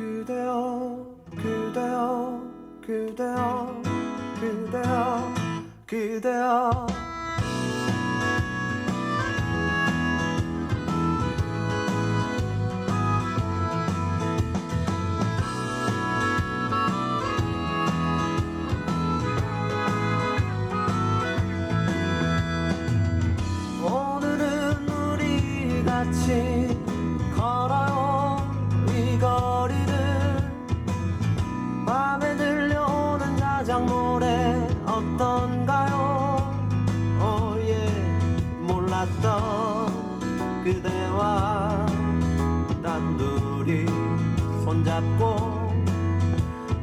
그대여 그대여 그대여 그대여 그대여 오늘은 우리 같이 걸어요 이 거리를 맘에 들려오는 자작 노래 어떤가요 몰랐던 그대와 단둘이 손잡고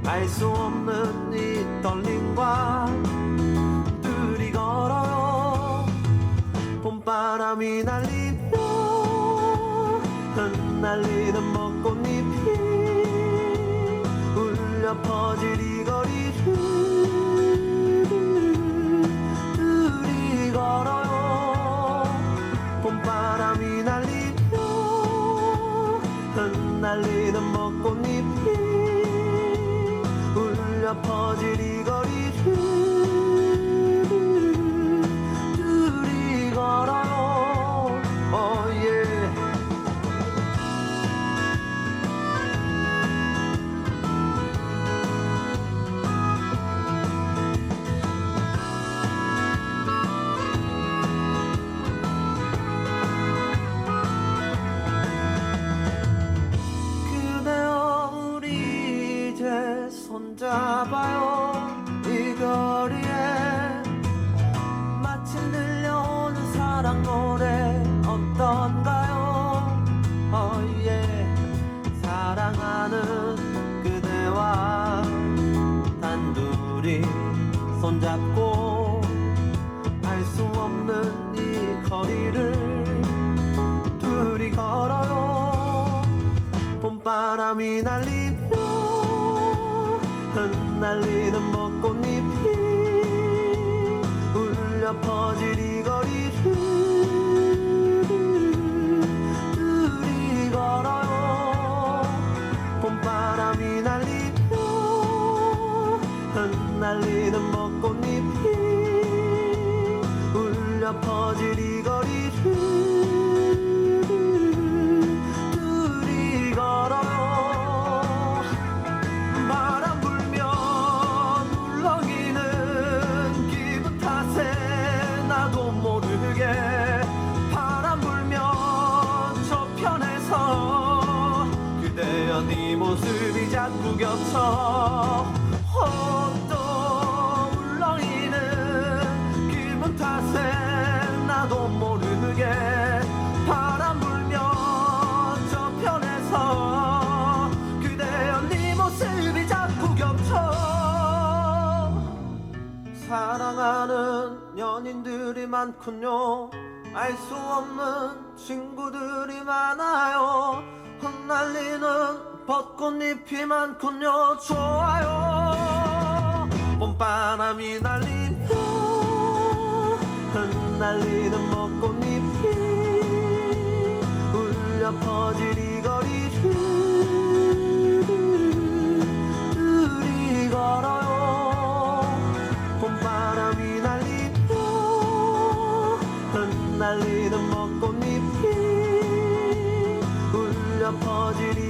알 수 없는 이 떨림과 둘이 걸어요 봄바람이 날리며 흩날리는 벚꽃잎이 울려 퍼질 이 거리를 둘이 걸어요 봄바람이 날리며 흩날리는 벚꽃잎이 울려 퍼질 이 거리를 둘이 걸어요 그대여 우리 이제 손잡아요 이 거리에 마침 들려오는 사랑 노래 어떤가요 사랑하는 그대와 단둘이 손잡고 알 수 없는 이 거리를 둘이 걸어요 봄바람이 날리며 흩날리는 벚꽃잎이 울려 퍼질 이 거리를 둘이 걸어요 봄바람이 날리며 흩날리는 벚꽃잎이 울려 퍼질 이 거리를 둘이 걸어요 바람 불면 울렁이는 기분 탓에 나도 모르게 바람 불면 저편에서 그대여 네 모습이 자꾸 겹쳐 또 울렁이는 기분 탓에 나도 모르게 바람 불면 저편에서 그대여 네 모습이 자꾸 겹쳐 사랑하는 연인들이 많군요 알 수 없는 친구들이 많아요 흩날리는 벚꽃잎이 많군요 좋아요 봄바람이 날리며 흩날리는 벚꽃잎이 울려 퍼질 이 거리를 둘이 걸어요 봄바람이 날리며 흩날리는 벚꽃잎이 울려 퍼질 이